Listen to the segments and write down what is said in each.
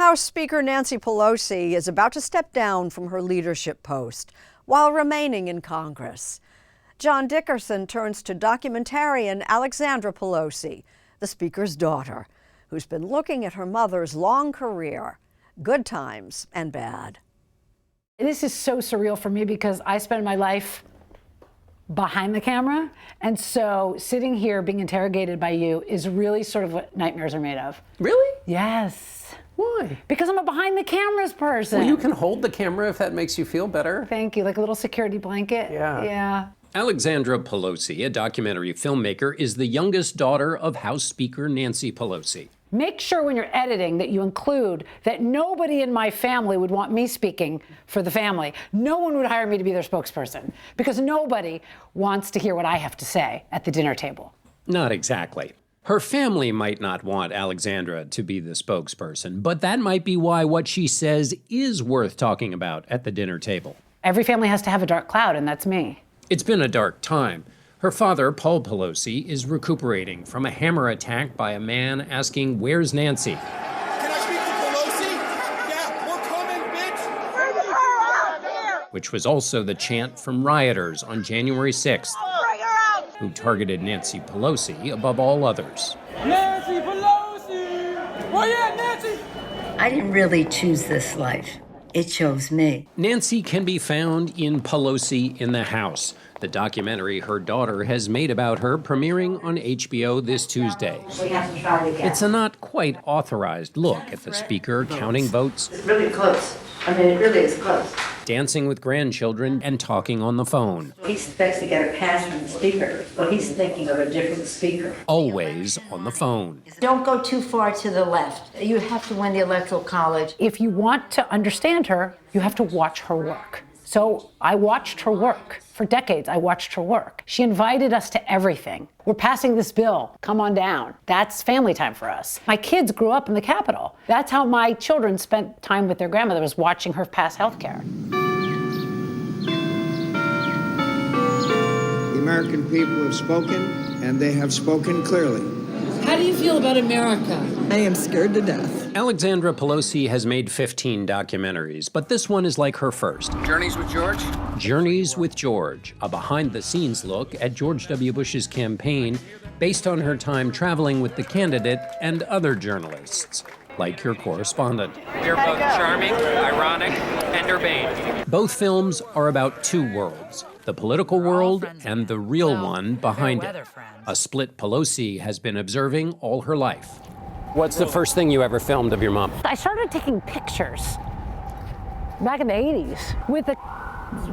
House Speaker Nancy Pelosi is about to step down from her leadership post while remaining in Congress. John Dickerson turns to documentarian Alexandra Pelosi, the Speaker's daughter, who's been looking at her mother's long career, good times and bad. This is so surreal for me because I spend my life behind the camera, and so sitting here being interrogated by you is really sort of what nightmares are made of. Really? Yes. Why? Because I'm a behind the cameras person. Well, you can hold the camera if that makes you feel better. Thank you, like a little security blanket. Yeah. Yeah. Alexandra Pelosi, a documentary filmmaker, is the youngest daughter of House Speaker Nancy Pelosi. Make sure when you're editing that you include that nobody in my family would want me speaking for the family. No one would hire me to be their spokesperson because nobody wants to hear what I have to say at the dinner table. Not exactly. Her family might not want Alexandra to be the spokesperson, but that might be why what she says is worth talking about at the dinner table. Every family has to have a dark cloud, and that's me. It's been a dark time. Her father, Paul Pelosi, is recuperating from a hammer attack by a man asking, "Where's Nancy?" Can I speak to Pelosi? Yeah, we're coming, bitch! Bring her out here! Which was also the chant from rioters on January 6th, who targeted Nancy Pelosi above all others. Nancy Pelosi! Where you at, Nancy? I didn't really choose this life. It chose me. Nancy can be found in Pelosi in the House, the documentary her daughter has made about her, premiering on HBO this Tuesday. We have to try it again. It's a not quite authorized look at the speaker counting votes, It's really close. I mean, it really is close. dancing with grandchildren, and talking on the phone. He expects to get a pass from the speaker, but he's thinking of a different speaker. Always on the phone. Don't go too far to the left. You have to win the Electoral College. If you want to understand her, you have to watch her work. So I watched her work. For decades, I watched her work. She invited us to everything. We're passing this bill. Come on down. That's family time for us. My kids grew up in the Capitol. That's how my children spent time with their grandmother, was watching her pass health care. The American people have spoken, and they have spoken clearly. How do you feel about America? I am scared to death. Alexandra Pelosi has made 15 documentaries, but this one is like her first. Journeys with George? Journeys with George, a behind-the-scenes look at George W. Bush's campaign based on her time traveling with the candidate and other journalists, like your correspondent. They're both charming, ironic, and urbane. Both films are about two worlds, the political world and the real one behind it. A split Pelosi has been observing all her life. What's the first thing you ever filmed of your mom? I started taking pictures back in the 80s with a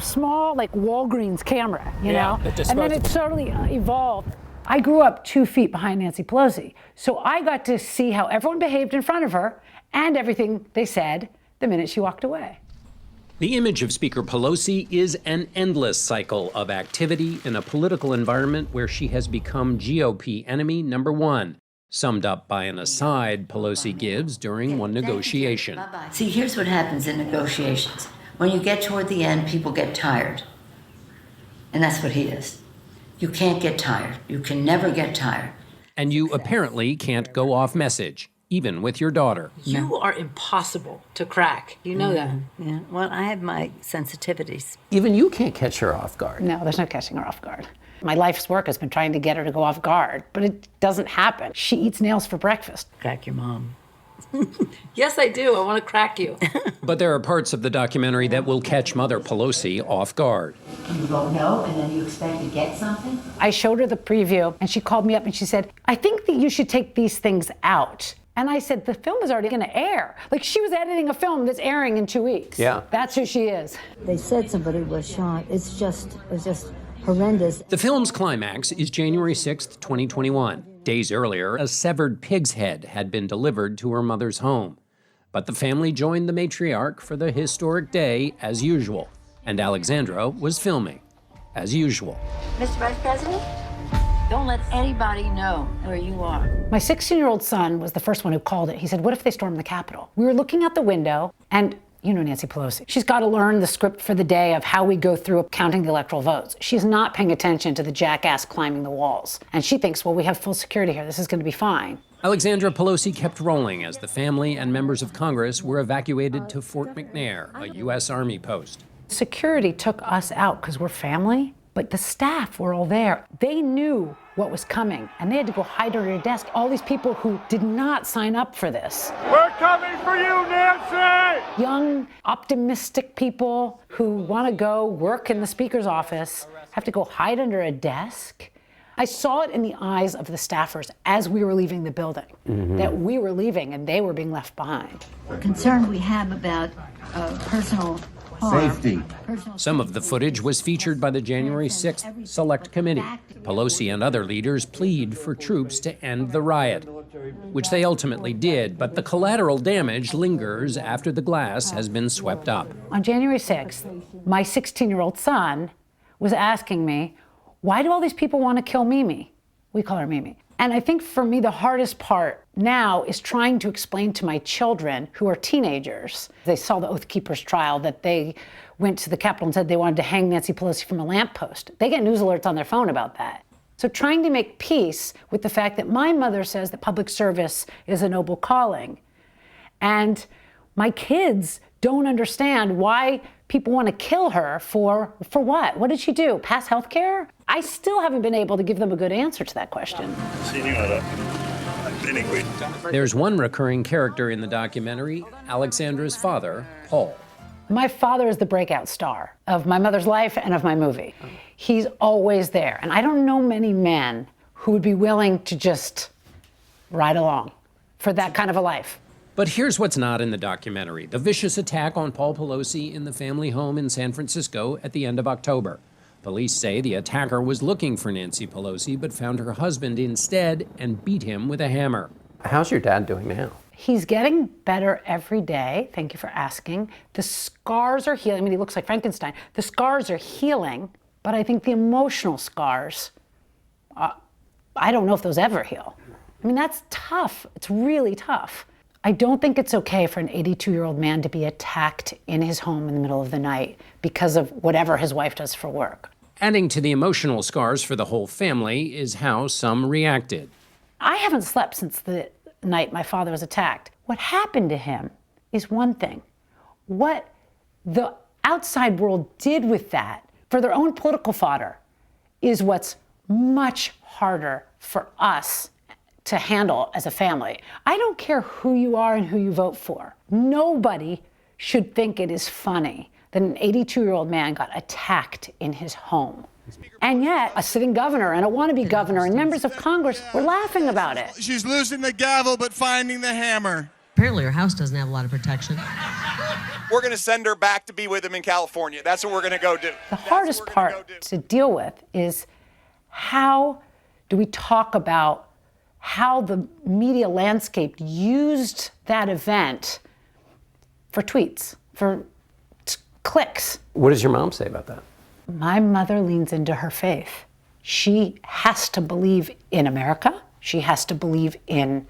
small, like, Walgreens camera, you know? And then it slowly evolved. I grew up 2 feet behind Nancy Pelosi, so I got to see how everyone behaved in front of her and everything they said the minute she walked away. The image of Speaker Pelosi is an endless cycle of activity in a political environment where she has become GOP enemy number one, summed up by an aside Pelosi gives during one negotiation. See, here's what happens in negotiations. When you get toward the end, people get tired. And that's what he is. You can't get tired. You can never get tired. And you apparently can't go off message, even with your daughter. You are impossible to crack. You know that. Yeah. Well, I have my sensitivities. Even you can't catch her off guard. No, there's no catching her off guard. My life's work has been trying to get her to go off guard, but it doesn't happen. She eats nails for breakfast. Crack your mom. Yes, I do. I want to crack you. But there are parts of the documentary that will catch Mother Pelosi off guard. You go no, and then you expect to get something? I showed her the preview, and she called me up and she said, "I think that you should take these things out." And I said, the film is already going to air. Like, she was editing a film that's airing in 2 weeks. Yeah. That's who she is. They said somebody was shot. It's just horrendous. The film's climax is January 6th, 2021. Days earlier, a severed pig's head had been delivered to her mother's home. But the family joined the matriarch for the historic day as usual. And Alexandra was filming, as usual. Mr. Vice President? Don't let anybody know where you are. My 16-year-old son was the first one who called it. He said, what if they storm the Capitol? We were looking out the window, and you know Nancy Pelosi. She's got to learn the script for the day of how we go through counting the electoral votes. She's not paying attention to the jackass climbing the walls. And she thinks, well, we have full security here. This is going to be fine. Alexandra Pelosi kept rolling as the family and members of Congress were evacuated to Fort McNair, a U.S. Army post. Security took us out because we're family, but the staff were all there. They knew what was coming, and they had to go hide under a desk. All these people who did not sign up for this. We're coming for you, Nancy! Young, optimistic people who want to go work in the speaker's office have to go hide under a desk. I saw it in the eyes of the staffers as we were leaving the building, that we were leaving and they were being left behind. The concern we have about personal Safety. Some of the footage was featured by the January 6th Select Committee. Pelosi and other leaders plead for troops to end the riot, which they ultimately did, but the collateral damage lingers after the glass has been swept up. On January 6th, my 16-year-old son was asking me, why do all these people want to kill Mimi? We call her Mimi. And I think for me, the hardest part now is trying to explain to my children who are teenagers. They saw the Oath Keepers trial, that they went to the Capitol and said they wanted to hang Nancy Pelosi from a lamppost. They get news alerts on their phone about that. So trying to make peace with the fact that my mother says that public service is a noble calling. And my kids don't understand why people want to kill her for what? What did she do? Pass health care? I still haven't been able to give them a good answer to that question. There's one recurring character in the documentary, Alexandra's father, Paul. My father is the breakout star of my mother's life and of my movie. He's always there. And I don't know many men who would be willing to just ride along for that kind of a life. But here's what's not in the documentary: the vicious attack on Paul Pelosi in the family home in San Francisco at the end of October. Police say the attacker was looking for Nancy Pelosi, but found her husband instead and beat him with a hammer. How's your dad doing now? He's getting better every day. Thank you for asking. The scars are healing. I mean, he looks like Frankenstein. The scars are healing, but I think the emotional scars, I don't know if those ever heal. I mean, that's tough. It's really tough. I don't think it's okay for an 82-year-old man to be attacked in his home in the middle of the night because of whatever his wife does for work. Adding to the emotional scars for the whole family is how some reacted. I haven't slept since the night my father was attacked. What happened to him is one thing. What the outside world did with that for their own political fodder is what's much harder for us to handle as a family. I don't care who you are and who you vote for. Nobody should think it is funny that an 82-year-old man got attacked in his home. And yet, a sitting governor and a wannabe governor and members of Congress were laughing about it. She's losing the gavel, but finding the hammer. Apparently her house doesn't have a lot of protection. We're going to send her back to be with him in California. That's what we're going to go do. The hardest part to deal with is how do we talk about how the media landscape used that event for tweets, for clicks. What does your mom say about that? My mother leans into her faith. She has to believe in America. She has to believe in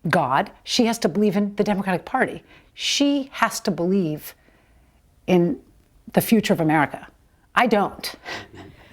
God. She has to believe in the Democratic Party. She has to believe in the future of America. I don't.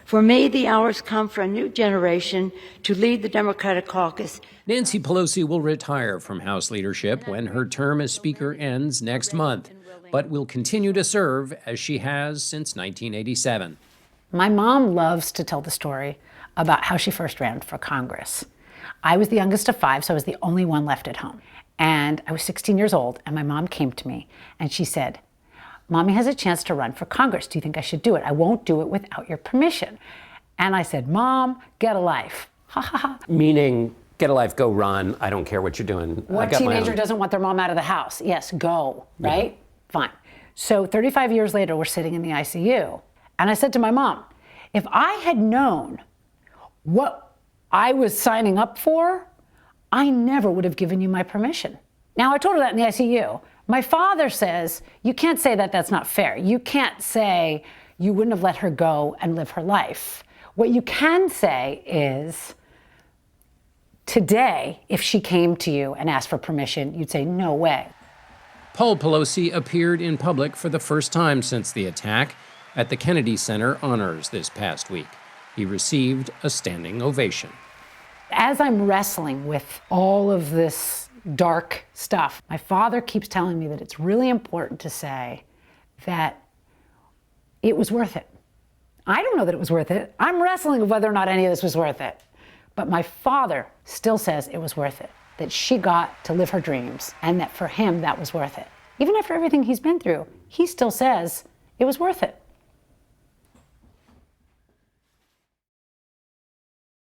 For me, the hour's come for a new generation to lead the Democratic caucus. Nancy Pelosi will retire from House leadership when her term as Speaker ends next month, but will continue to serve as she has since 1987. My mom loves to tell the story about how she first ran for Congress. I was the youngest of 5, so I was the only one left at home. And I was 16 years old, and my mom came to me, and she said, Mommy has a chance to run for Congress. Do you think I should do it? I won't do it without your permission. And I said, Mom, get a life. Ha ha ha. Meaning, get a life, go run. I don't care what you're doing. What teenager doesn't want their mom out of the house? Yes, go, right? Fine. So 35 years later, we're sitting in the ICU. And I said to my mom, if I had known what I was signing up for, I never would have given you my permission. Now, I told her that in the ICU. My father says, you can't say that that's not fair. You can't say you wouldn't have let her go and live her life. What you can say is, today, if she came to you and asked for permission, you'd say, no way. Paul Pelosi appeared in public for the first time since the attack at the Kennedy Center Honors this past week. He received a standing ovation. As I'm wrestling with all of this dark stuff, my father keeps telling me that it's really important to say that it was worth it. I don't know that it was worth it. I'm wrestling with whether or not any of this was worth it. But my father still says it was worth it, that she got to live her dreams, and that for him, that was worth it. Even after everything he's been through, he still says it was worth it.